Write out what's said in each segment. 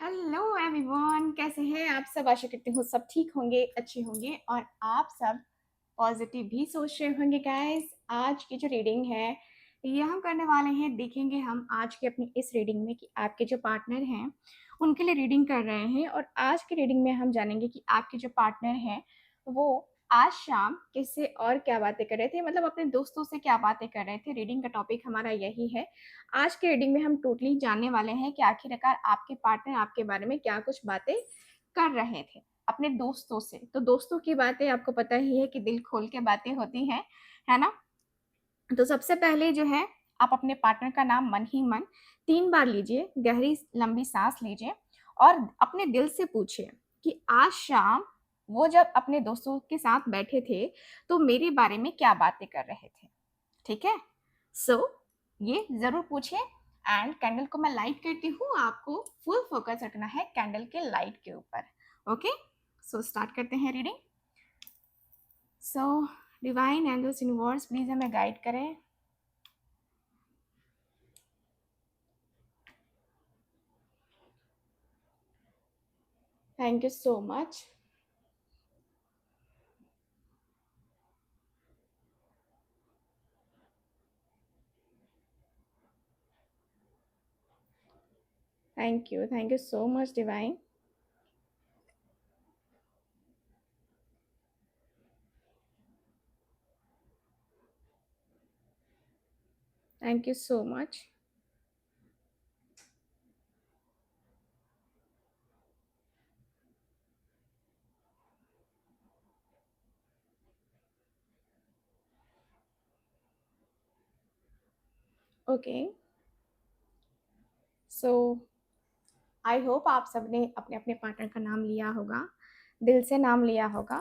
Hello everyone, कैसे हैं आप सब। आशा करती हूँ सब ठीक होंगे, अच्छे होंगे और आप सब पॉजिटिव भी सोच रहे होंगे। गाइस, आज की जो रीडिंग है ये हम करने वाले हैं। देखेंगे हम आज की अपनी इस रीडिंग में कि आपके जो पार्टनर हैं उनके लिए रीडिंग कर रहे हैं। और आज की रीडिंग में हम जानेंगे कि आपके जो पार्टनर हैं वो आज शाम किससे और क्या बातें कर रहे थे, मतलब अपने दोस्तों से क्या बातें कर रहे थे। रीडिंग का टॉपिक हमारा यही है। आज के रीडिंग में हम टोटली जानने वाले हैं कि आखिरकार आपके पार्टनर आपके बारे में क्या कुछ बातें कर रहे थे अपने दोस्तों से। तो दोस्तों की बातें आपको पता ही है कि दिल खोल के बातें होती हैं, है ना। तो सबसे पहले जो है, आप अपने पार्टनर का नाम मन ही मन 3 बार लीजिए, गहरी लंबी सांस लीजिए और अपने दिल से पूछिए कि आज शाम वो जब अपने दोस्तों के साथ बैठे थे तो मेरे बारे में क्या बातें कर रहे थे। ठीक है, सो ये जरूर पूछिए। एंड कैंडल को मैं लाइट करती हूँ, आपको फुल फोकस रखना है कैंडल के लाइट के ऊपर। ओके, सो स्टार्ट करते हैं reading. So divine angels universe please हमें गाइड करें। Thank you so much. Thank you so much divine. Thank you so much. Okay, so I hope आप सबने अपने अपने पार्टनर का नाम लिया होगा, दिल से नाम लिया होगा।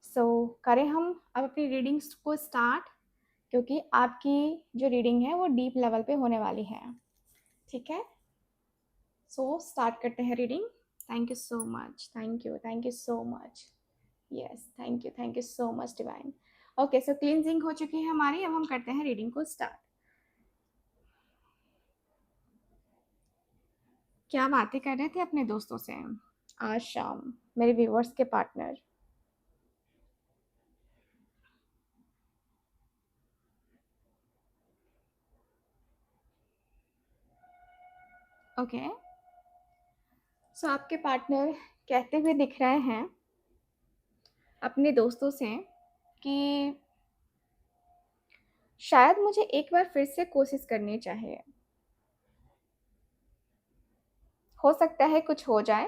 सो करें हम अब अपनी रीडिंग्स को स्टार्ट, क्योंकि आपकी जो रीडिंग है वो डीप लेवल पे होने वाली है। ठीक है, सो स्टार्ट करते हैं reading. Thank you so much, thank you so much. Yes, thank you so much divine. Okay, so cleansing हो चुकी है हमारी, अब हम करते हैं रीडिंग को स्टार्ट। क्या बातें कर रहे थे अपने दोस्तों से आज शाम मेरे व्यूअर्स के पार्टनर। ओके, सो आपके पार्टनर कहते हुए दिख रहे हैं अपने दोस्तों से कि शायद मुझे एक बार फिर से कोशिश करनी चाहिए, हो सकता है कुछ हो जाए।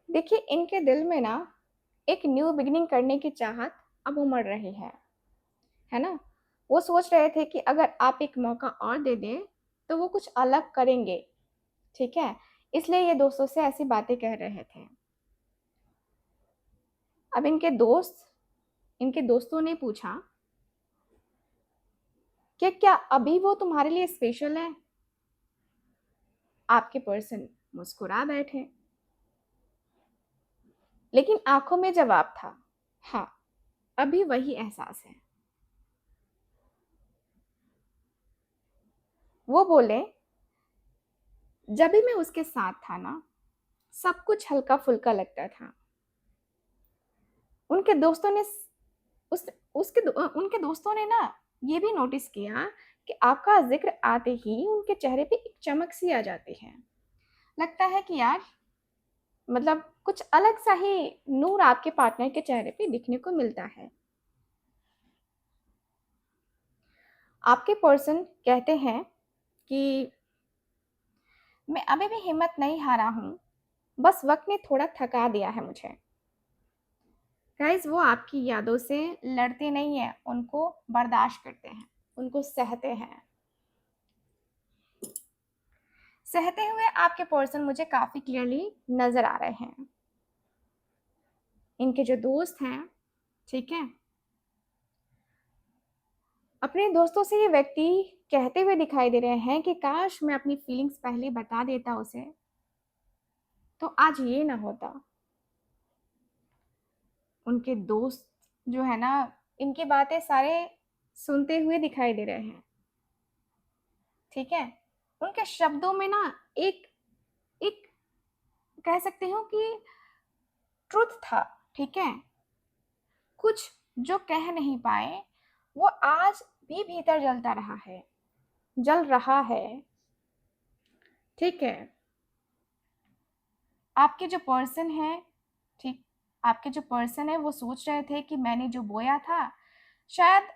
देखिए, इनके दिल में ना एक न्यू बिगिनिंग करने की चाहत अब उमड़ रही है ना। वो सोच रहे थे कि अगर आप एक मौका और दे दें तो वो कुछ अलग करेंगे। ठीक है, इसलिए ये दोस्तों से ऐसी बातें कह रहे थे। अब इनके दोस्तों ने पूछा कि क्या अभी वो तुम्हारे लिए स्पेशल है। आपके पर्सन मुस्कुरा बैठे, लेकिन आंखों में जवाब था, हाँ, अभी वही एहसास है। वो बोले, जब भी मैं उसके साथ था ना, सब कुछ हल्का फुल्का लगता था। उनके दोस्तों ने उस उसके उनके दोस्तों ने ना ये भी नोटिस किया कि आपका जिक्र आते ही उनके चेहरे पे एक चमक सी आ जाती है। लगता है कि यार, मतलब कुछ अलग सा ही नूर आपके पार्टनर के चेहरे पे दिखने को मिलता है। आपके पर्सन कहते हैं कि मैं अभी भी हिम्मत नहीं हारा हूँ, बस वक्त ने थोड़ा थका दिया है मुझे। गाइस, वो आपकी यादों से लड़ते नहीं हैं, उनको बर्दाश्त करते हैं, उनको सहते हैं। सहते हुए आपके पर्सन मुझे काफी क्लियरली नजर आ रहे हैं। इनके जो दोस्त हैं, ठीक है, अपने दोस्तों से ये व्यक्ति कहते हुए दिखाई दे रहे हैं कि काश मैं अपनी फीलिंग्स पहले बता देता उसे, तो आज ये ना होता। उनके दोस्त जो है ना, इनकी बातें सारे सुनते हुए दिखाई दे रहे हैं। ठीक है, उनके शब्दों में ना एक एक कह सकते हो कि ट्रुथ था, ठीक है। कुछ जो कह नहीं पाए वो आज भी भीतर जलता रहा है, जल रहा है, ठीक है। आपके जो पर्सन है, ठीक, आपके जो पर्सन है वो सोच रहे थे कि मैंने जो बोया था शायद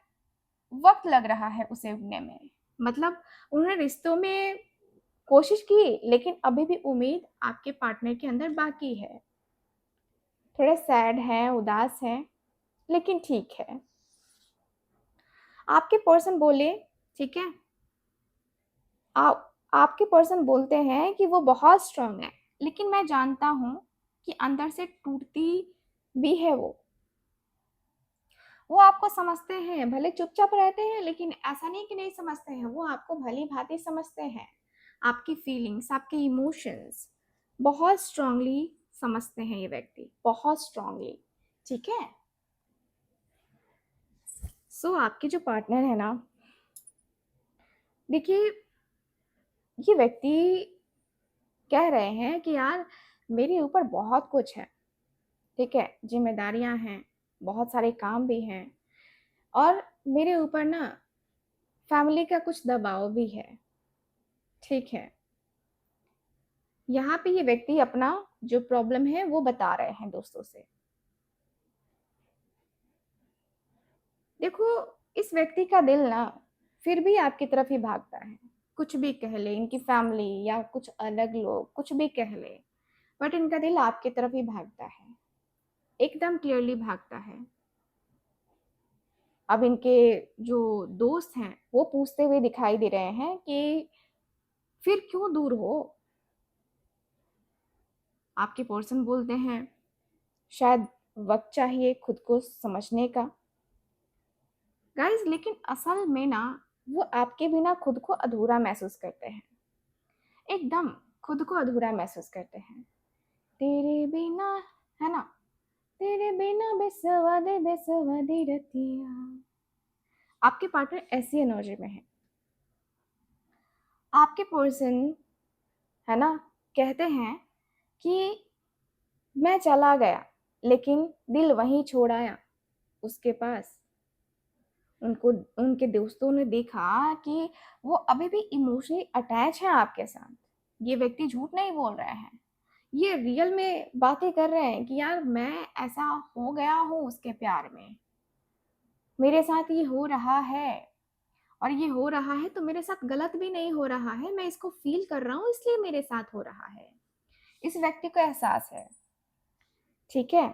वक्त लग रहा है उसे उगने में। मतलब उन्होंने रिश्तों में कोशिश की लेकिन अभी भी उम्मीद आपके पार्टनर के अंदर बाकी है। थोड़े सैड हैं, उदास हैं, लेकिन ठीक है। आपके पर्सन बोले, ठीक है, आपके पर्सन बोलते हैं कि वो बहुत स्ट्रांग है, लेकिन मैं जानता हूं कि अंदर से टूटती भी है वो आपको समझते हैं, भले चुपचाप रहते हैं लेकिन ऐसा नहीं कि नहीं समझते हैं, वो आपको भली भांति समझते हैं। आपकी फीलिंग्स, आपके इमोशंस बहुत स्ट्रांगली समझते हैं ये व्यक्ति, बहुत स्ट्रांगली, ठीक है। सो आपके जो पार्टनर है ना, देखिए, ये व्यक्ति कह रहे हैं कि यार मेरे ऊपर बहुत कुछ है, ठीक है, जिम्मेदारियां हैं, बहुत सारे काम भी हैं, और मेरे ऊपर ना फैमिली का कुछ दबाव भी है, ठीक है। यहाँ पे ये व्यक्ति अपना जो प्रॉब्लम है वो बता रहे हैं दोस्तों से। देखो, इस व्यक्ति का दिल ना फिर भी आपकी तरफ ही भागता है। कुछ भी कह ले, इनकी फैमिली या कुछ अलग लोग कुछ भी कह ले, बट इनका दिल आपकी तरफ ही भागता है, एकदम क्लियरली भागता है। अब इनके जो दोस्त हैं वो पूछते हुए दिखाई दे रहे हैं कि फिर क्यों दूर हो। आपके पर्सन बोलते हैं शायद वक्त चाहिए खुद को समझने का। गाइस, लेकिन असल में ना वो आपके बिना खुद को अधूरा महसूस करते हैं, एकदम खुद को अधूरा महसूस करते हैं। तेरे बिना, है ना, तेरे बिना बेसवा दे रतिया। आपके पार्टनर ऐसी एनर्जी में है। आपके पर्सन, है ना, कहते हैं कि मैं चला गया लेकिन दिल वहीं छोड़ आया उसके पास। उनको उनके दोस्तों ने देखा कि वो अभी भी इमोशनली अटैच है आपके साथ। ये व्यक्ति झूठ नहीं बोल रहे हैं, ये रियल में बातें कर रहे हैं कि यार मैं ऐसा हो गया हूँ उसके प्यार में, मेरे साथ ये हो रहा है, और ये हो रहा है तो मेरे साथ गलत भी नहीं हो रहा है, मैं इसको फील कर रहा हूँ इसलिए मेरे साथ हो रहा है। इस व्यक्ति को एहसास है, ठीक है।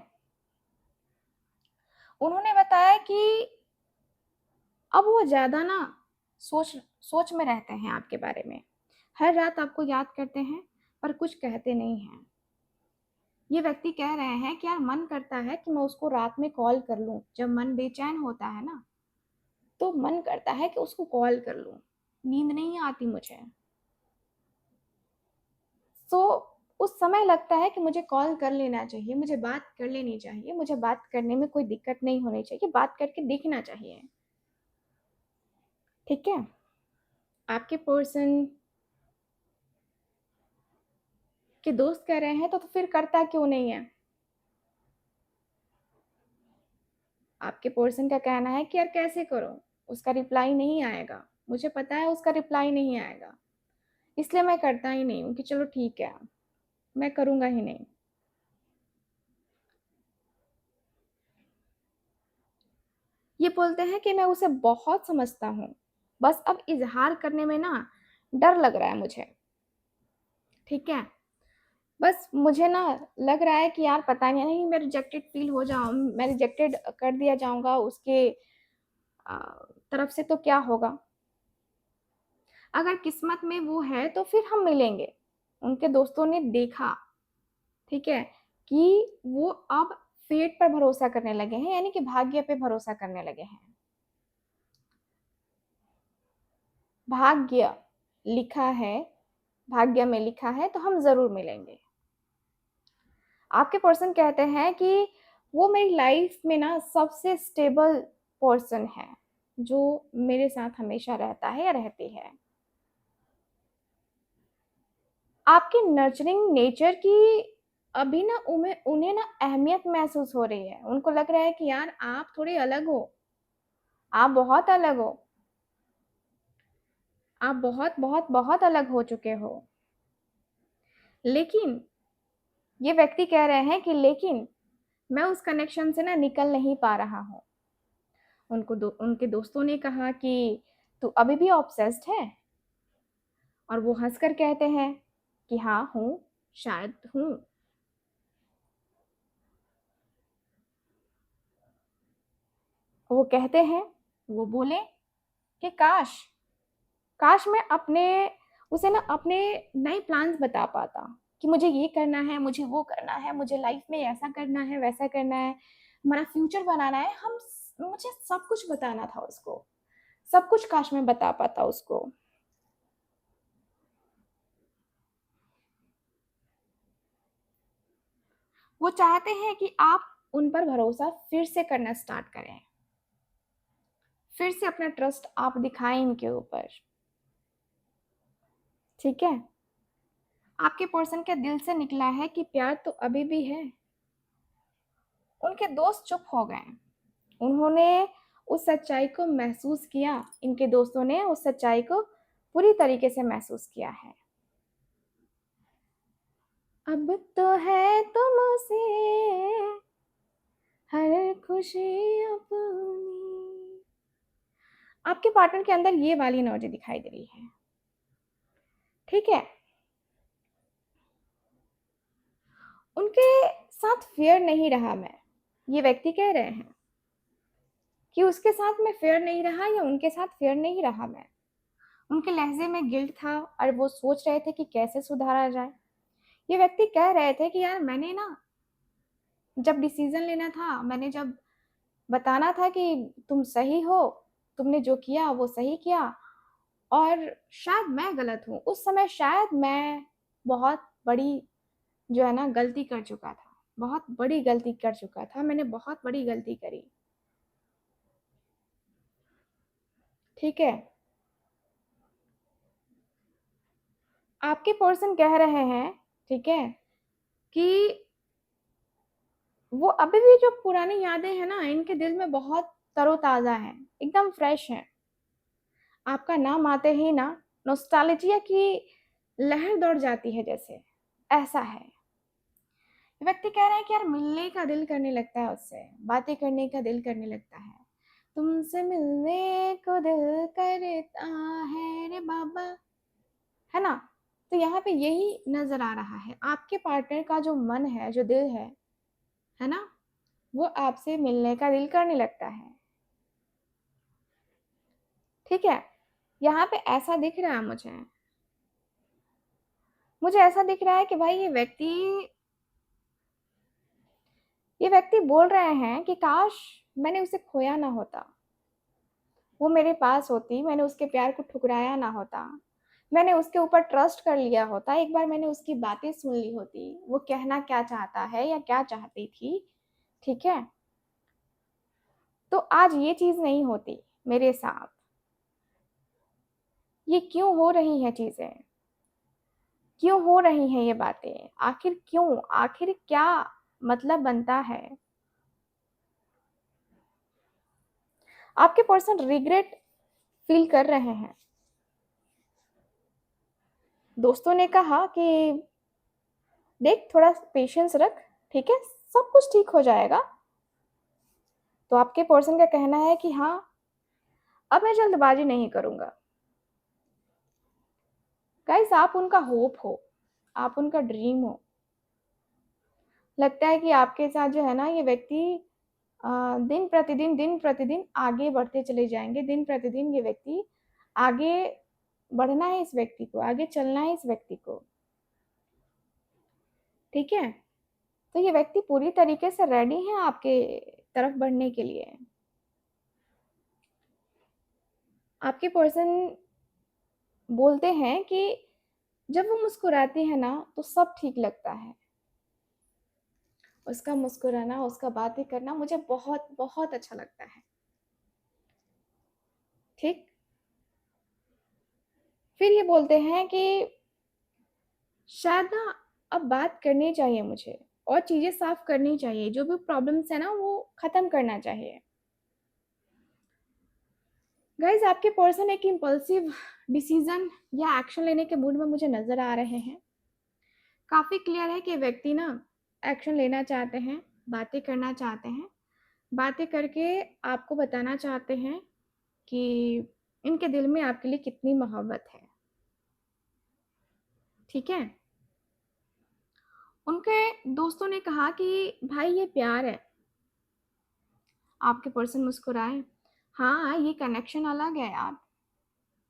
उन्होंने बताया कि अब वो ज्यादा ना सोच सोच में रहते हैं आपके बारे में, हर रात आपको याद करते हैं पर कुछ कहते नहीं हैं। ये व्यक्ति कह रहे हैं कि यार मन करता है कि मैं उसको रात में कॉल कर लूं, जब मन बेचैन होता है ना तो मन करता है कि उसको कॉल कर लूं, नींद नहीं आती मुझे। तो उस समय लगता है कि मुझे कॉल कर लेना चाहिए, मुझे बात कर लेनी चाहिए, मुझे बात करने में कोई दिक्कत नहीं होनी चाहिए, बात करके देखना चाहिए, ठीक है। आपके पर्सन के दोस्त कह रहे हैं तो फिर करता क्यों नहीं है। आपके पर्सन का कहना है कि यार कैसे करो, उसका रिप्लाई नहीं आएगा, मुझे पता है उसका रिप्लाई नहीं आएगा, इसलिए मैं करता ही नहीं हूँ कि चलो ठीक है, मैं करूंगा ही नहीं। ये बोलते हैं कि मैं उसे बहुत समझता हूँ, बस अब इजहार करने में ना डर लग रहा है मुझे, ठीक है। बस मुझे ना लग रहा है कि यार पता नहीं मैं रिजेक्टेड फील हो जाऊँ, मैं रिजेक्टेड कर दिया जाऊंगा उसके आ, तरफ से तो क्या होगा। अगर किस्मत में वो है तो फिर हम मिलेंगे। उनके दोस्तों ने देखा, ठीक है, कि वो अब फेट पर भरोसा करने लगे हैं, यानी कि भाग्य पे भरोसा करने लगे हैं। भाग्य लिखा है, भाग्य में लिखा है तो हम जरूर मिलेंगे। आपके पर्सन कहते हैं कि वो मेरी लाइफ में ना सबसे स्टेबल पर्सन है जो मेरे साथ हमेशा रहता है या रहती है। आपके नर्चरिंग नेचर की अभी ना उन्हें ना अहमियत महसूस हो रही है। उनको लग रहा है कि यार आप थोड़े अलग हो, आप बहुत अलग हो, आप बहुत बहुत बहुत अलग हो चुके हो। लेकिन ये व्यक्ति कह रहे हैं कि लेकिन मैं उस कनेक्शन से ना निकल नहीं पा रहा हूँ। उनके दोस्तों ने कहा कि तू अभी भी ऑब्सेस्ड है, और वो हंसकर कहते हैं कि हाँ हूँ, शायद हूँ। वो कहते हैं, वो बोले कि काश काश मैं अपने उसे ना अपने नए प्लान्स बता पाता कि मुझे ये करना है, मुझे वो करना है, मुझे लाइफ में ऐसा करना है, वैसा करना है, हमारा फ्यूचर बनाना है। मुझे सब कुछ बताना था उसको, सब कुछ काश मैं बता पाता उसको। वो चाहते हैं कि आप उन पर भरोसा फिर से करना स्टार्ट करें, फिर से अपना ट्रस्ट आप दिखाएं इनके ऊपर। ठीक है, आपके पर्सन के दिल से निकला है कि प्यार तो अभी भी है। उनके दोस्त चुप हो गए, उन्होंने उस सच्चाई को महसूस किया, इनके दोस्तों ने उस सच्चाई को पूरी तरीके से महसूस किया है। अब तो है तुमसे हर खुशी अपनी। आपके पार्टनर के अंदर ये वाली एनर्जी दिखाई दे रही है। ठीक है, उनके साथ फेयर नहीं रहा मैं, ये व्यक्ति कह रहे हैं कि उसके साथ मैं फेयर नहीं रहा, या उनके साथ फेयर नहीं रहा मैं। उनके लहजे में गिल्ट था और वो सोच रहे थे कि कैसे सुधारा जाए। ये व्यक्ति कह रहे थे कि यार मैंने ना जब डिसीजन लेना था, मैंने जब बताना था कि तुम सही हो, तुमने जो किया वो सही किया, और शायद मैं गलत हूँ, उस समय शायद मैं बहुत बड़ी जो है ना गलती कर चुका था, बहुत बड़ी गलती कर चुका था, मैंने बहुत बड़ी गलती करी। ठीक है, आपके पर्सन कह रहे हैं, ठीक है, कि वो अभी भी जो पुरानी यादें हैं ना इनके दिल में बहुत तरोताजा हैं, एकदम फ्रेश हैं। आपका नाम आते ही ना नॉस्टैल्जिया की लहर दौड़ जाती है, जैसे ऐसा है। व्यक्ति कह रहा है कि यार मिलने का दिल करने लगता है, उससे बातें करने का दिल करने लगता है, तुमसे मिलने को दिल करता है रे बाबा, है ना। तो यहाँ पे यही नजर आ रहा है, आपके पार्टनर का जो मन है, जो दिल है ना, वो आपसे मिलने का दिल करने लगता है। ठीक है, यहाँ पे ऐसा दिख रहा है मुझे ऐसा दिख रहा है कि भाई ये व्यक्ति बोल रहे हैं कि काश मैंने उसे खोया ना होता, वो मेरे पास होती, मैंने उसके प्यार को ठुकराया ना होता, मैंने उसके ऊपर ट्रस्ट कर लिया होता, एक बार मैंने उसकी बातें सुन ली होती, वो कहना क्या चाहता है या क्या चाहती थी। ठीक है, तो आज ये चीज नहीं होती मेरे साथ। ये क्यों हो रही है चीजें, क्यों हो रही हैं ये बातें, आखिर क्यों, आखिर क्या मतलब बनता है। आपके पर्सन रिग्रेट फील कर रहे हैं। दोस्तों ने कहा कि देख थोड़ा पेशेंस रख, ठीक है, सब कुछ ठीक हो जाएगा। तो आपके पर्सन का कहना है कि हाँ, अब मैं जल्दबाजी नहीं करूंगा। गाइस, आप उनका होप हो, आप उनका ड्रीम हो। लगता है कि आपके साथ जो है ना ये व्यक्ति दिन प्रतिदिन आगे बढ़ते चले जाएंगे, दिन प्रतिदिन ये व्यक्ति आगे बढ़ना है, इस व्यक्ति को आगे चलना है, इस व्यक्ति को। ठीक है, तो ये व्यक्ति पूरी तरीके से रेडी है आपके तरफ बढ़ने के लिए। आपके पर्सन बोलते हैं कि जब वो मुस्कुराती है ना तो सब ठीक लगता है, उसका मुस्कुराना, उसका बातें करना मुझे बहुत बहुत अच्छा लगता है। ठीक, फिर ये बोलते हैं कि शायद ना अब बात करनी चाहिए मुझे और चीज़ें साफ करनी चाहिए, जो भी प्रॉब्लम्स है ना वो ख़त्म करना चाहिए। गाइस, आपके पर्सन एक इम्पल्सिव डिसीजन या एक्शन लेने के मूड में मुझे नज़र आ रहे हैं। काफ़ी क्लियर है कि व्यक्ति ना एक्शन लेना चाहते हैं, बातें करना चाहते हैं, बातें करके आपको बताना चाहते हैं कि इनके दिल में आपके लिए कितनी मोहब्बत है, ठीक है? उनके दोस्तों ने कहा कि भाई ये प्यार है। आपके पर्सन मुस्कुराए, हाँ, ये कनेक्शन अलग है यार,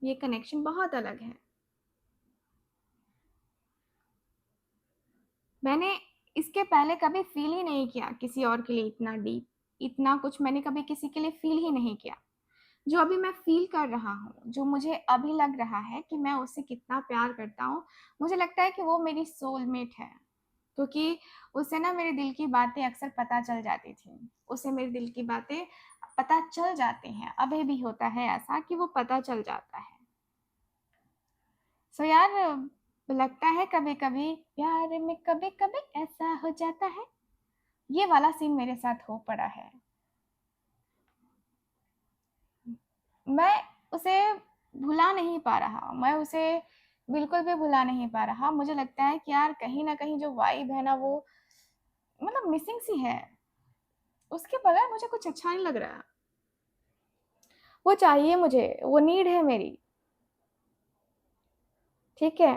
ये कनेक्शन बहुत अलग है। मैंने इसके पहले कभी फ़ील ही नहीं किया किसी और के लिए इतना डीप, इतना कुछ मैंने कभी किसी के लिए फ़ील ही नहीं किया। जो अभी मैं फ़ील कर रहा हूँ, जो मुझे अभी लग रहा है कि मैं उससे कितना प्यार करता हूँ, मुझे लगता है कि वो मेरी सोलमेट है। क्योंकि उसे ना मेरे दिल की बातें अक्सर पता चल जाती थी। उसे मेरे दिल की बातें पता चल जाती हैं, अभी भी होता है ऐसा कि वो पता चल जाता है। सो यार, लगता है कभी-कभी प्यार में कभी-कभी ऐसा हो जाता है। ये वाला सीन मेरे साथ हो पड़ा है। मैं उसे भुला नहीं पा रहा, मैं उसे बिल्कुल भी भुला नहीं पा रहा। मुझे लगता है कि यार कहीं न कहीं जो वाइब है ना वो मतलब मिसिंग सी है। उसके बगैर मुझे कुछ अच्छा नहीं लग रहा। वो चाहिए मुझे, वो नीड है मेरी, ठीक है?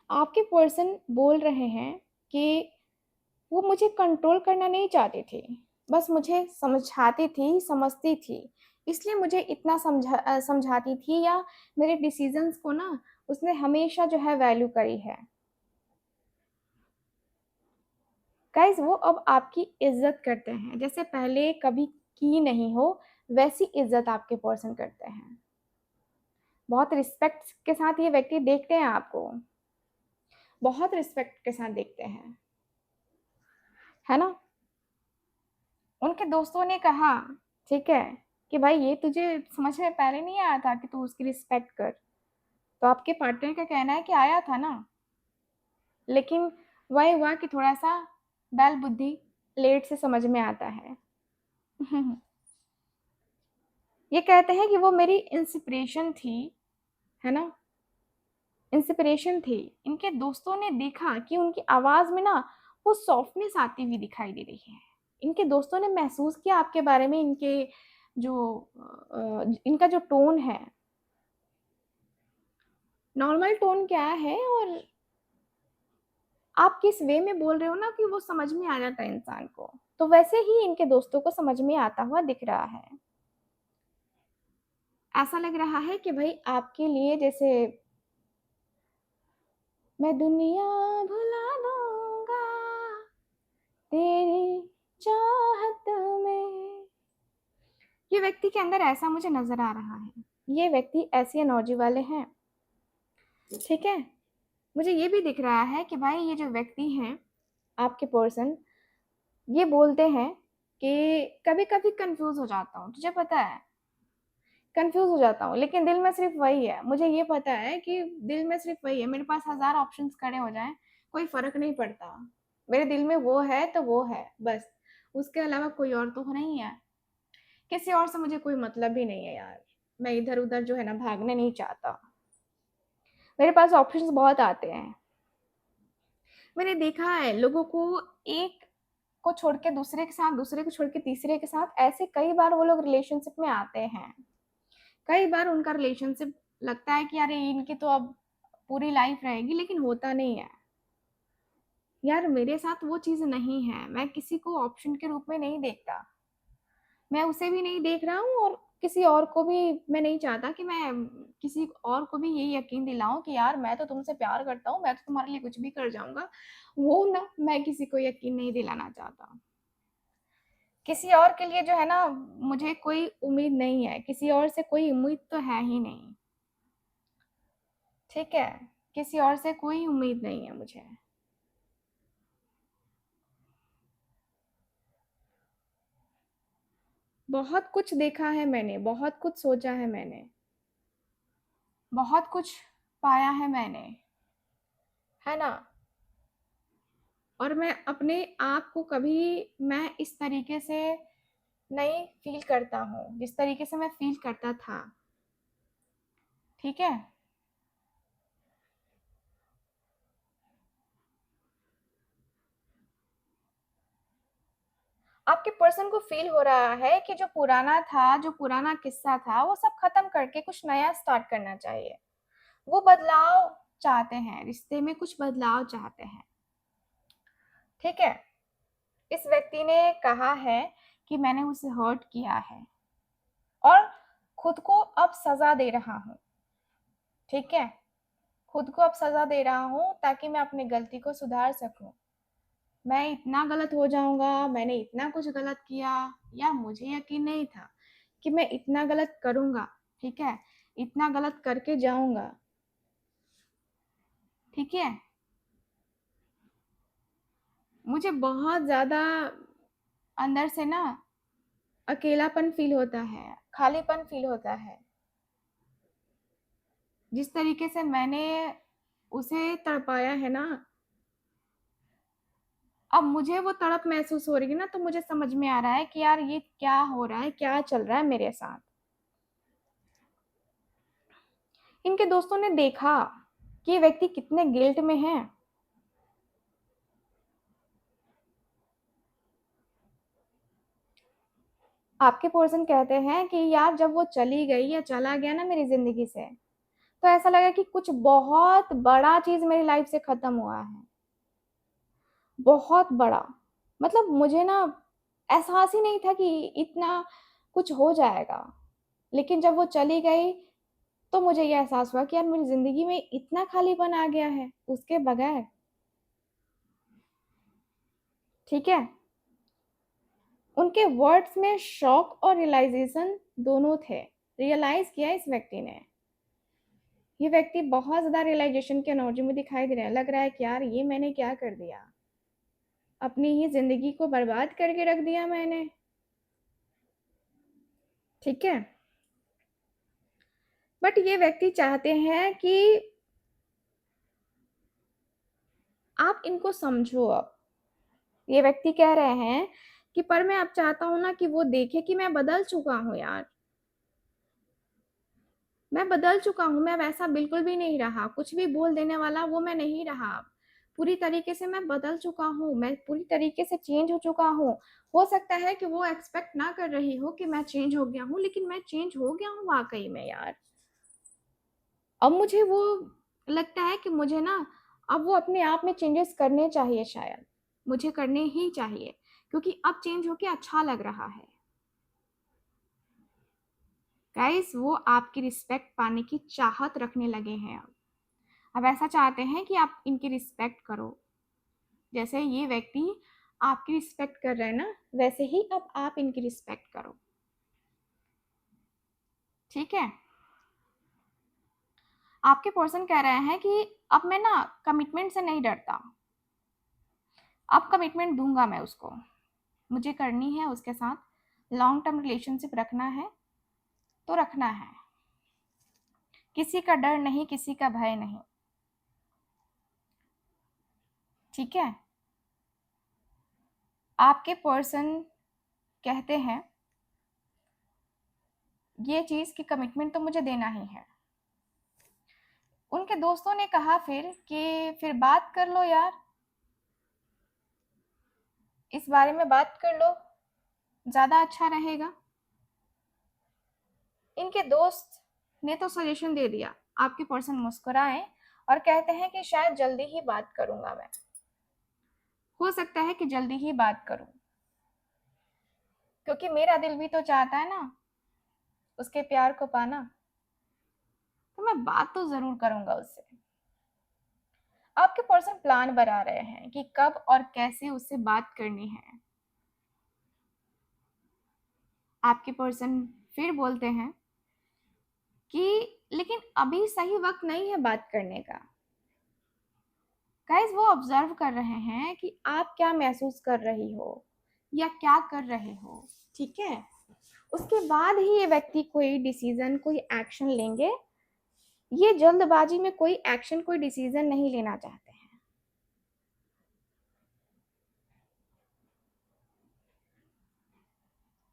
आपके पर्सन बोल रहे हैं कि वो मुझे कंट्रोल करना नहीं चाहती थी, बस मुझे समझाती थी, समझती थी। इसलिए मुझे इतना समझाती थी या मेरे डिसीज़न्स को ना उसने हमेशा जो है वैल्यू करी है। गाइज़, वो अब आपकी इज़्ज़त करते हैं, जैसे पहले कभी की नहीं हो, वैसी इज़्ज़त आपके पर्सन करते हैं। बहुत रिस्पेक्ट के साथ ये व्यक्ति देखते हैं आपको, बहुत रिस्पेक्ट के साथ देखते हैं, है ना? उनके दोस्तों ने कहा, ठीक है, कि भाई ये तुझे समझ में पहले नहीं आया था कि तू उसकी रिस्पेक्ट कर। तो आपके पार्टनर का कहना है कि आया था ना, लेकिन वही हुआ कि थोड़ा-सा बैल बुद्धि लेट से समझ में आता है। ये कहते हैं कि वो मेरी इंस्पिरेशन थी, है ना? इंस्पिरेशन थी। इनके दोस्तों ने देखा कि उनकी आवाज़ में ना वो सॉफ्टनेस आती हुई दिखाई दे रही है। इनके दोस्तों ने महसूस किया आपके बारे में इनके जो इनका जो टोन है, नॉर्मल टोन क्या है और आप किस वे में बोल रहे हो ना कि वो समझ में आ जाता है इंसान को। तो वैसे ही इनके दोस्तों को समझ में आता हुआ दिख रहा है। ऐसा लग रहा है कि भई आपके लिए जैसे मैं दुनिया भुला दूँगा तेरी चाहत में। ये व्यक्ति के अंदर ऐसा मुझे नज़र आ रहा है। ये व्यक्ति ऐसी एनर्जी वाले हैं, ठीक है? मुझे ये भी दिख रहा है कि भाई ये जो व्यक्ति हैं, आपके पर्सन, ये बोलते हैं कि कभी-कभी कन्फ्यूज़ हो जाता हूँ, तुझे पता है? कन्फ्यूज़ हो जाता हूँ, लेकिन दिल में सिर्फ़ वही है। मुझे ये पता है कि दिल में सिर्फ़ वही है, मेरे पास हज़ार ऑप्शंस खड़े हो जाएँ, कोई फ़र्क नहीं पड़ता। मेरे दिल में वो है तो वो है, बस। उसके अलावा कोई और तो नहीं है। किसी और से मुझे कोई मतलब ही नहीं है यार। मैं इधर-उधर जो है ना भागना नहीं चाहता। मेरे पास ऑप्शंस बहुत आते हैं। मैंने देखा है लोगों को एक को छोड़ के दूसरे के साथ, दूसरे को छोड़ के तीसरे के साथ, ऐसे कई बार वो लोग रिलेशनशिप में आते हैं। कई बार उनका रिलेशनशिप लगता है कि अरे इनकी तो अब पूरी लाइफ रहेगी, लेकिन होता नहीं है। यार मेरे साथ वो चीज़ नहीं है, मैं किसी को ऑप्शन के रूप में नहीं देखता। मैं उसे भी नहीं देख रहा हूँ और किसी और को भी मैं नहीं चाहता कि मैं किसी और को भी ये यकीन दिलाऊँ कि यार मैं तो तुमसे प्यार करता हूँ, मैं तो तुम्हारे लिए कुछ भी कर जाऊँगा। वो ना मैं किसी को यकीन नहीं दिलाना चाहता। किसी और के लिए जो है ना मुझे कोई उम्मीद नहीं है, किसी और से कोई उम्मीद तो है ही नहीं, ठीक है? किसी और से कोई उम्मीद नहीं है मुझे। बहुत कुछ देखा है मैंने, बहुत कुछ सोचा है मैंने। बहुत कुछ पाया है मैंने, है ना? और मैं अपने आप को कभी मैं इस तरीके से नहीं फ़ील करता हूँ, जिस तरीके से मैं फ़ील करता था, ठीक है? आपके पर्सन को फ़ील हो रहा है कि जो पुराना था, जो पुराना किस्सा था, वो सब ख़त्म करके कुछ नया स्टार्ट करना चाहिए। वो बदलाव चाहते हैं, रिश्ते में कुछ बदलाव चाहते हैं, ठीक है? इस व्यक्ति ने कहा है कि मैंने उसे हर्ट किया है और खुद को अब सज़ा दे रहा हूँ, ठीक है? खुद को अब सज़ा दे रहा हूँ ताकि मैं अपनी गलती को सुधार सकूँ। मैं इतना गलत हो जाऊँगा, मैंने इतना कुछ गलत किया, या मुझे यकीन नहीं था कि मैं इतना गलत करूँगा, ठीक है? इतना गलत करके जाऊँगा, ठीक है? मुझे बहुत ज़्यादा अंदर से ना अकेलापन फ़ील होता है, खालीपन फ़ील होता है। जिस तरीके से मैंने उसे तड़पाया है ना, अब मुझे वो तड़प महसूस हो रही है ना, तो मुझे समझ में आ रहा है कि यार ये क्या हो रहा है, क्या चल रहा है मेरे साथ। इनके दोस्तों ने देखा कि ये व्यक्ति कितने गिल्ट में है। आपके पर्सन कहते हैं कि यार जब वो चली गई या चला गया ना मेरी ज़िंदगी से, तो ऐसा लगा कि कुछ बहुत बड़ा चीज़ मेरी लाइफ़ से ख़त्म हुआ है। बहुत बड़ा। मतलब मुझे ना एहसास ही नहीं था कि इतना कुछ हो जाएगा। लेकिन जब वो चली गई, तो मुझे ये एहसास हुआ कि यार मेरी ज़िंदगी में इतना खालीपन आ गया है उसके बगैर। ठीक है? उनके वर्ड्स में शॉक और रियलाइज़ेशन दोनों थे। रियलाइज़ किया इस व्यक्ति ने। ये व्यक्ति बहुत ज़्यादा रियलाइज़ेशन की एनर्जी में दिखाई दे रहा है। लग रहा है कि यार ये मैंने क्या कर दिया? अपनी ही ज़िंदगी को बर्बाद करके रख दिया मैंने। ठीक है? बट ये व्यक्ति चाहते हैं कि आप इनको समझो अब। ये व्यक्ति कह रहे हैं कि पर मैं अब चाहता हूँ ना कि वो देखे कि मैं बदल चुका हूँ यार। मैं बदल चुका हूँ, मैं वैसा बिल्कुल भी नहीं रहा। कुछ भी बोल देने वाला वो मैं नहीं रहा अब। पूरी तरीके से मैं बदल चुका हूँ, मैं पूरी तरीके से चेंज हो चुका हूँ। हो सकता है कि वो एक्सपेक्ट ना कर रही हो कि मैं चेंज हो गया हूँ, लेकिन मैं चेंज हो गया हूँ वाक़ई में यार। अब मुझे वो लगता है कि मुझे ना अब वो अपने आप में चेंजेस करने चाहिए शायद। मुझे करने ही चाहिए, क्योंकि अब चेंज होके अच्छा लग रहा है। गाइस वो आपकी रिस्पेक्ट पाने की चाहत रखने लगे हैं अब ऐसा चाहते हैं कि आप इनकी रिस्पेक्ट करो। जैसे ये व्यक्ति आपकी रिस्पेक्ट कर रहे हैं ना, वैसे ही अब आप इनकी रिस्पेक्ट करो। ठीक है? आपके पर्सन कह रहे हैं कि अब मैं ना कमिटमेंट से नहीं डरता। अब कमिटमेंट दूंगा मैं उसको। मुझे करनी है उसके साथ लॉन्ग टर्म रिलेशनशिप रखना है तो रखना है। किसी का डर नहीं, किसी का भय नहीं। ठीक है? आपके पर्सन कहते हैं ये चीज़ कि कमिटमेंट तो मुझे देना ही है। उनके दोस्तों ने कहा फिर कि फिर बात कर लो यार, इस बारे में बात कर लो, ज़्यादा अच्छा रहेगा। इनके दोस्त ने तो सजेशन दे दिया। आपके पर्सन मुस्कुराए और कहते हैं कि शायद जल्दी ही बात करूंगा मैं। हो सकता है कि जल्दी ही बात करूं, क्योंकि मेरा दिल भी तो चाहता है ना उसके प्यार को पाना। तो मैं बात तो ज़रूर करूंगा उससे। आपके पर्सन प्लान बना रहे हैं कि कब और कैसे उससे बात करनी है। आपके पर्सन फिर बोलते हैं कि लेकिन अभी सही वक्त नहीं है बात करने का। गाइस वो ऑब्जर्व कर रहे हैं कि आप क्या महसूस कर रही हो या क्या कर रहे हो। ठीक है? उसके बाद ही ये व्यक्ति कोई डिसीजन, कोई एक्शन लेंगे ये जल्दबाजी में कोई एक्शन, कोई डिसीजन नहीं लेना चाहते हैं।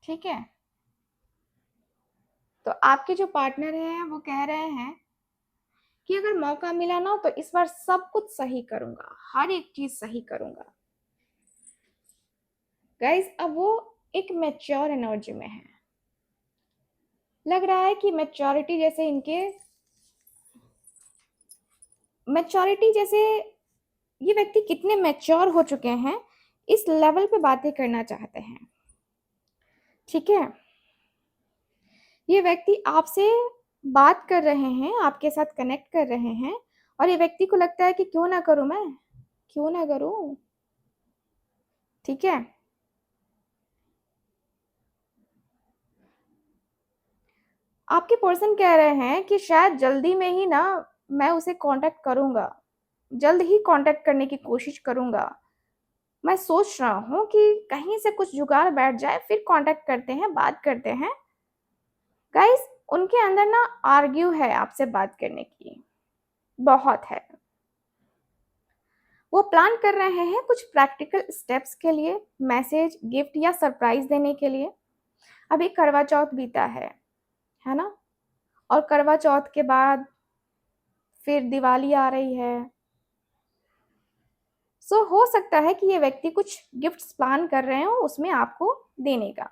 ठीक है, तो आपके जो पार्टनर हैं वो कह रहे हैं कि अगर मौका मिला ना तो इस बार सब कुछ सही करूंगा, हर एक चीज सही करूंगा। गाइस, अब वो एक मैच्योर एनर्जी में है। लग रहा है कि मैच्योरिटी जैसे ये व्यक्ति कितने मैच्योर हो चुके हैं, इस लेवल पे बातें करना चाहते हैं। ठीक है, ये व्यक्ति आपसे बात कर रहे हैं, आपके साथ कनेक्ट कर रहे हैं, और ये व्यक्ति को लगता है कि क्यों ना करूं मैं, क्यों ना करूं। ठीक है, आपके पर्सन कह रहे हैं कि शायद जल्दी में ही ना मैं उसे कांटेक्ट करूंगा, जल्द ही कांटेक्ट करने की कोशिश करूंगा। मैं सोच रहा हूं कि कहीं से कुछ जुगाड़ बैठ जाए, फिर कांटेक्ट करते हैं, बात करते हैं। गाइस, उनके अंदर ना आर्ग्यू है आपसे बात करने की, बहुत है। वो प्लान कर रहे हैं कुछ प्रैक्टिकल स्टेप्स के लिए, मैसेज, गिफ्ट या सरप्राइज देने के लिए। अभी करवा चौथ बीता है ना, और करवा चौथ के बाद फिर दिवाली आ रही है। सो हो सकता है कि ये व्यक्ति कुछ गिफ्ट्स प्लान कर रहे हो उसमें आपको देने का।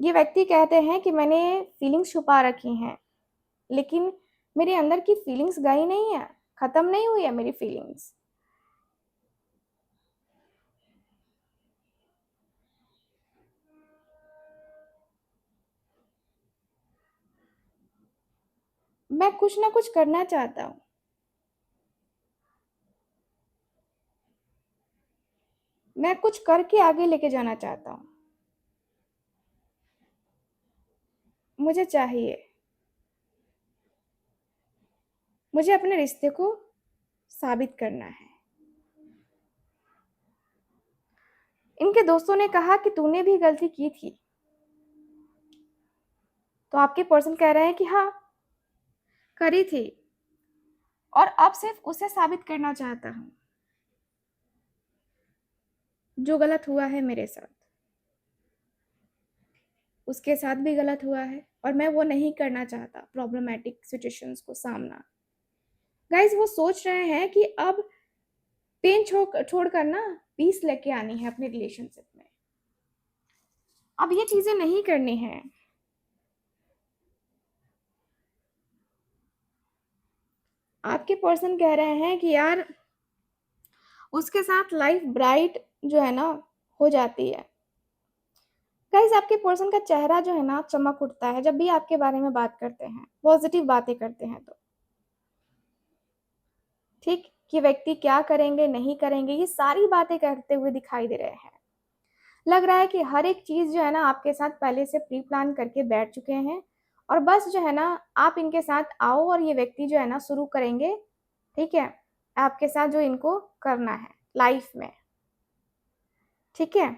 ये व्यक्ति कहते हैं कि मैंने फीलिंग्स छुपा रखी हैं, लेकिन मेरे अंदर की फीलिंग्स गई नहीं है, खत्म नहीं हुई है मेरी फीलिंग्स। मैं कुछ ना कुछ करना चाहता हूँ, मैं कुछ करके आगे लेके जाना चाहता हूँ। मुझे चाहिए, मुझे अपने रिश्ते को साबित करना है। इनके दोस्तों ने कहा कि तूने भी गलती की थी, तो आपके पर्सन कह रहे हैं कि हाँ, करी थी, और अब सिर्फ उसे साबित करना चाहता हूँ जो गलत हुआ है मेरे साथ, उसके साथ भी गलत हुआ है, और मैं वो नहीं करना चाहता प्रॉब्लमेटिक सिचुएशंस को सामना। गाइस, वो सोच रहे हैं कि अब पेन छोड़कर ना पीस लेके आनी है अपने रिलेशनशिप में। अब ये चीजें नहीं करनी है। आपके पर्सन कह रहे हैं कि यार उसके साथ लाइफ ब्राइट जो है ना हो जाती है। गाइस, आपके पर्सन का चेहरा जो है ना चमक उठता है जब भी आपके बारे में बात करते हैं, पॉजिटिव बातें करते हैं तो। ठीक, कि व्यक्ति क्या करेंगे नहीं करेंगे ये सारी बातें करते हुए दिखाई दे रहे हैं। लग रहा है कि हर एक चीज जो है ना आपके साथ पहले से प्री प्लान करके बैठ चुके हैं, और बस जो है ना आप इनके साथ आओ और ये व्यक्ति जो है ना शुरू करेंगे। ठीक है, आपके साथ जो इनको करना है लाइफ में। ठीक है,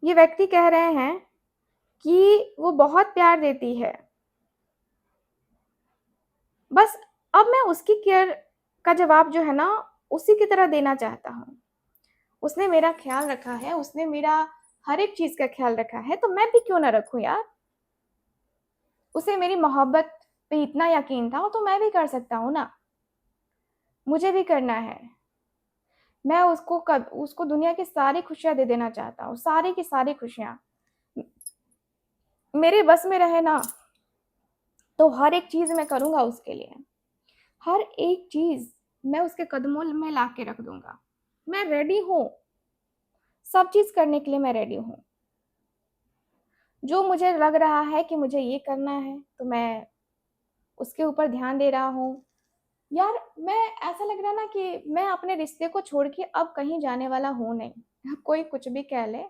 ये व्यक्ति कह रहे हैं कि वो बहुत प्यार देती है, बस अब मैं उसकी केयर का जवाब जो है ना उसी की तरह देना चाहता हूँ। उसने मेरा ख्याल रखा है, उसने मेरा हर एक चीज का ख्याल रखा है, तो मैं भी क्यों ना रखूं यार। उसे मेरी मोहब्बत पे इतना यकीन था तो मैं भी कर सकता हूँ ना, मुझे भी करना है। मैं उसको दुनिया की सारी खुशियां दे देना चाहता हूँ, सारी की सारी खुशियां मेरे बस में रहे ना, तो हर एक चीज मैं करूंगा उसके लिए। हर एक चीज मैं उसके कदमों में ला के रख दूंगा। मैं रेडी हूँ, सब चीज करने के लिए मैं रेडी हूँ। जो मुझे लग रहा है कि मुझे ये करना है तो मैं उसके ऊपर ध्यान दे रहा हूँ। यार, मैं ऐसा लग रहा है ना कि मैं अपने रिश्ते को छोड़ के अब कहीं जाने वाला हूँ नहीं। कोई कुछ भी कह ले,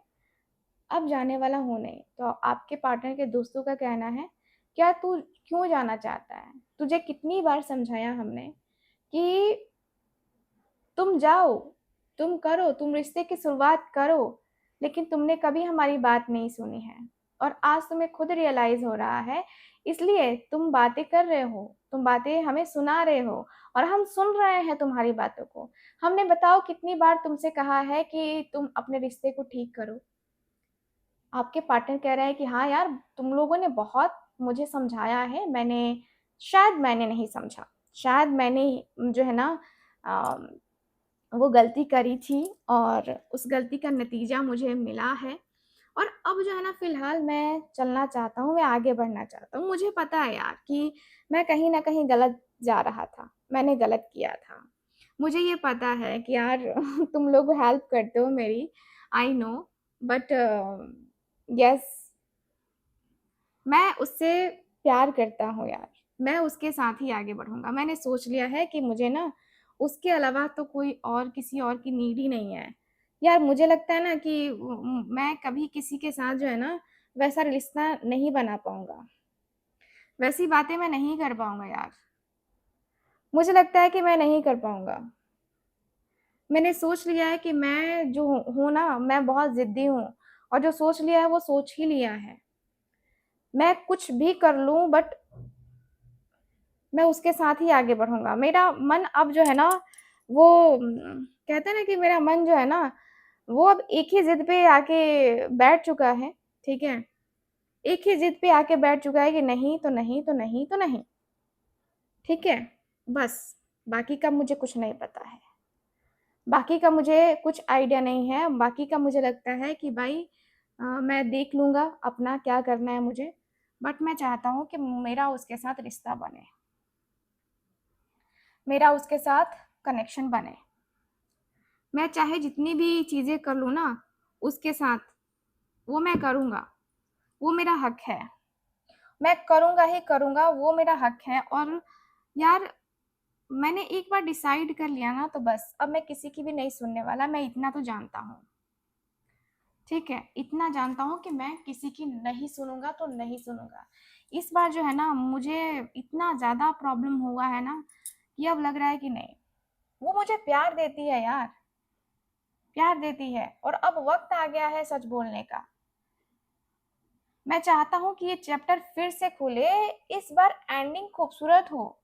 अब जाने वाला हूँ नहीं। तो आपके पार्टनर के दोस्तों का कहना है, क्या तू क्यों जाना चाहता है? तुझे कितनी बार समझाया हमने कि तुम जाओ, तुम करो, तुम रिश्ते की शुरुआत करो, लेकिन तुमने कभी हमारी बात नहीं सुनी है और आज तुम्हें खुद रियलाइज़ हो रहा है, इसलिए तुम बातें कर रहे हो, तुम बातें हमें सुना रहे हो और हम सुन रहे हैं तुम्हारी बातों को। हमने बताओ कितनी बार तुमसे कहा है कि तुम अपने रिश्ते को ठीक करो। आपके पार्टनर कह रहे हैं कि हाँ यार, तुम लोगों ने बहुत मुझे समझाया है, शायद मैंने नहीं समझा। शायद मैंने जो है ना अ, वो गलती करी थी और उस गलती का नतीजा मुझे मिला है और अब जो है ना फ़िलहाल मैं चलना चाहता हूँ, मैं आगे बढ़ना चाहता हूँ। मुझे पता है यार कि मैं कहीं न कहीं गलत जा रहा था, मैंने गलत किया था। मुझे ये पता है कि यार तुम लोग हेल्प करते हो मेरी, आई नो, बट येस, मैं उससे प्यार करता हूँ यार, मैं उसके साथ ही आगे बढ़ूँगा। मैंने सोच लिया है कि मुझे ना उसके अलावा तो कोई और किसी और की नीड ही नहीं है। यार मुझे लगता है ना कि मैं कभी किसी के साथ जो है ना वैसा रिश्ता नहीं बना पाऊँगा। वैसी बातें मैं नहीं कर पाऊँगा यार। मुझे लगता है कि मैं नहीं कर पाऊँगा। मैंने सोच लिया है कि मैं जो हूँ ना, मैं बहुत ज़िद्दी हूँ और जो सोच लिया है वो सोच ही लिया है। मैं कुछ भी कर लूँ बट मैं उसके साथ ही आगे बढ़ूँगा। मेरा मन अब जो है ना वो कहते हैं ना कि मेरा मन जो है ना वो अब एक ही ज़िद पे आके बैठ चुका है, ठीक है? एक ही ज़िद पे आके बैठ चुका है कि नहीं तो नहीं, तो नहीं तो नहीं, ठीक है? बस, बाकी का मुझे कुछ नहीं पता है। बाकी का मुझे कुछ आइडिया नहीं है, बाकी का मुझे लगता है कि भाई मैं देख लूँगा अपना क्या करना है मुझे, बट मैं चाहता हूँ कि मेरा उसके साथ रिश्ता बने। मेरा उसके साथ कनेक्शन बने। मैं चाहे जितनी भी चीज़ें कर लूँ ना, उसके साथ, वो मैं करूँगा। वो मेरा हक है। मैं करूँगा ही करूँगा, वो मेरा हक है और यार मैंने एक बार डिसाइड कर लिया ना तो बस, अब मैं किसी की भी नहीं सुनने वाला, मैं इतना तो जानता हूँ। ठीक है? इतना जानता हूँ कि मैं किसी की नहीं सुनूँगा तो नहीं सुनूँगा। इस बार जो है ना मुझे इतना ज़्यादा प्रॉब्लम हुआ है ना, कि अब लग रहा है कि नहीं, वो मुझे प्यार देती है यार, प्यार देती है और अब वक़्त आ गया है सच बोलने का। मैं चाहता हूँ कि ये चैप्टर फिर से खुले, इस बार एंडिंग खूबसूरत हो।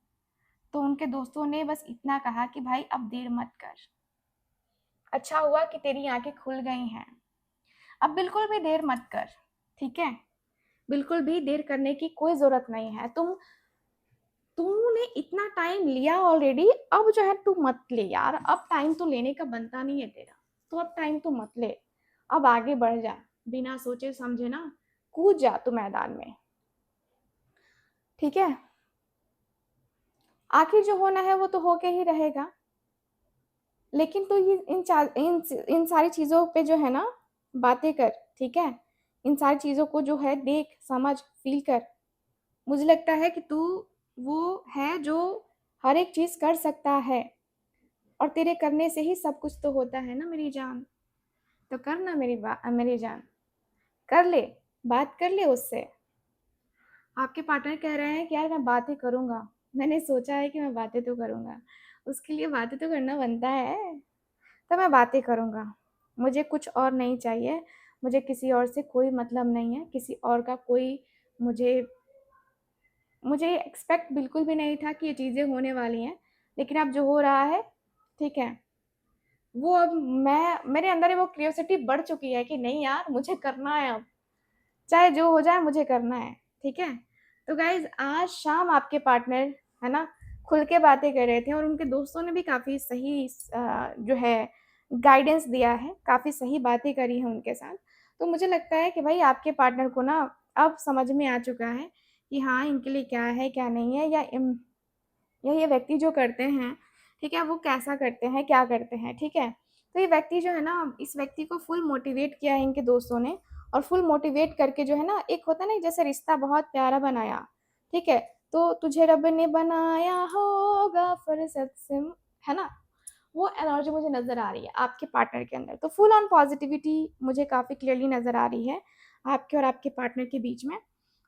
तो उनके दोस्तों ने बस इतना कहा कि भाई अब देर मत कर। अच्छा हुआ कि तेरी आँखें खुल गई हैं। अब बिल्कुल भी देर मत कर, ठीक है? बिल्कुल भी देर करने की कोई ज़रूरत नहीं है। तूने इतना टाइम लिया ऑलरेडी, अब जो है तू मत ले यार, अब टाइम तो लेने का बनता नहीं है तेरा। तो अब टाइम तो मत ले, अब आगे बढ़ जा, बिना सोचे समझे ना कूद जा तू मैदान में, ठीक है? आखिर जो होना है वो तो होके ही रहेगा, लेकिन तू ये इन सारी चीज़ों पे जो है ना बातें कर, ठीक है? इन सारी चीज़ों को जो है देख, समझ, फ़ील कर। मुझे लगता है कि तू वो है जो हर एक चीज़ कर सकता है और तेरे करने से ही सब कुछ तो होता है ना मेरी जान। तो कर ना मेरी जान, कर ले, बात कर ले उससे। आपके पार्टनर कह रहे हैं कि यार मैं बातें करूँगा। मैंने सोचा है कि मैं बातें तो करूँगा, उसके लिए बातें तो करना बनता है। तो मैं बातें करूँगा। मुझे कुछ और नहीं चाहिए, मुझे किसी और से कोई मतलब नहीं है, किसी और का कोई मुझे मुझे एक्सपेक्ट बिल्कुल भी नहीं था कि ये चीज़ें होने वाली हैं, लेकिन अब जो हो रहा है, ठीक है, वो अब मेरे अंदर वो क्यूरियोसिटी बढ़ चुकी है कि नहीं यार मुझे करना है अब, चाहे जो हो जाए मुझे करना है, ठीक है? तो गाइज़ आज शाम आपके पार्टनर, है ना, खुल के बातें कर रहे थे और उनके दोस्तों ने भी काफ़ी सही जो है गाइडेंस दिया है, काफ़ी सही बातें करी हैं उनके साथ। तो मुझे लगता है कि भई आपके पार्टनर को ना अब समझ में आ चुका है कि हाँ, इनके लिए क्या है, क्या नहीं है या ये व्यक्ति जो करते हैं, ठीक है, वो कैसा करते हैं, क्या करते हैं, ठीक है? तो ये व्यक्ति जो है ना, इस व्यक्ति को फुल मोटिवेट किया है इनके दोस्तों ने और फुल मोटिवेट करके जो है ना, एक होता है ना जैसे रिश्ता बहुत प्यारा बनाया, ठीक है? तो तुझे रब ने बनाया होगा फुर्सत से, है ना? वो एनर्जी मुझे नज़र आ रही है आपके पार्टनर के अंदर। तो फुल ऑन पॉज़िटिविटी मुझे काफ़ी क्लियरली नज़र आ रही है, आपके और आपके पार्टनर के बीच में।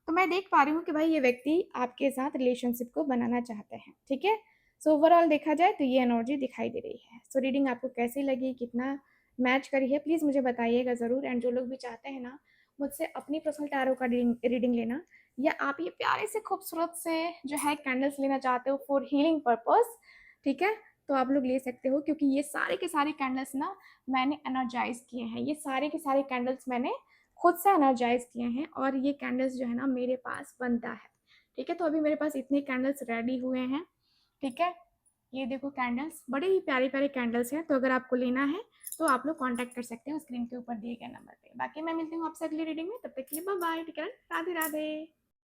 तो मैं देख पा रही हूँ कि भाई ये व्यक्ति आपके साथ रिलेशनशिप को बनाना चाहते हैं, ठीक है? सो ओवरऑल देखा जाए तो ये एनर्जी दिखाई दे रही है। सो रीडिंग आपको कैसी लगी? कितना मैच करी है, प्लीज़ मुझे बताइएगा ज़रूर। एंड जो लोग भी चाहते हैं ना मुझसे अपनी पर्सनल टैरो का रीडिंग लेना, या आप ये प्यारे से खूबसूरत से जो है कैंडल्स लेना चाहते हो फॉर हीलिंग पर्पस, ठीक है, तो आप लोग ले सकते हो, क्योंकि ये सारे के सारे कैंडल्स ना मैंने एनर्जाइज किए हैं। ये सारे के सारे कैंडल्स मैंने खुद से एनर्जाइज किए हैं, और ये कैंडल्स जो है ना मेरे पास बनता है, ठीक है। तो अभी मेरे पास इतने कैंडल्स रेडी हुए हैं, ठीक है। ये देखो कैंडल्स, बड़े ही प्यारे प्यारे कैंडल्स हैं। तो अगर आपको लेना है तो आप लोग कांटेक्ट कर सकते हैं स्क्रीन के ऊपर दिए गए नंबर पे। बाकी मैं मिलती हूँ आपसे अगली रीडिंग में, तब तक के लिए बाय बाय, ठीक है, राधे राधे।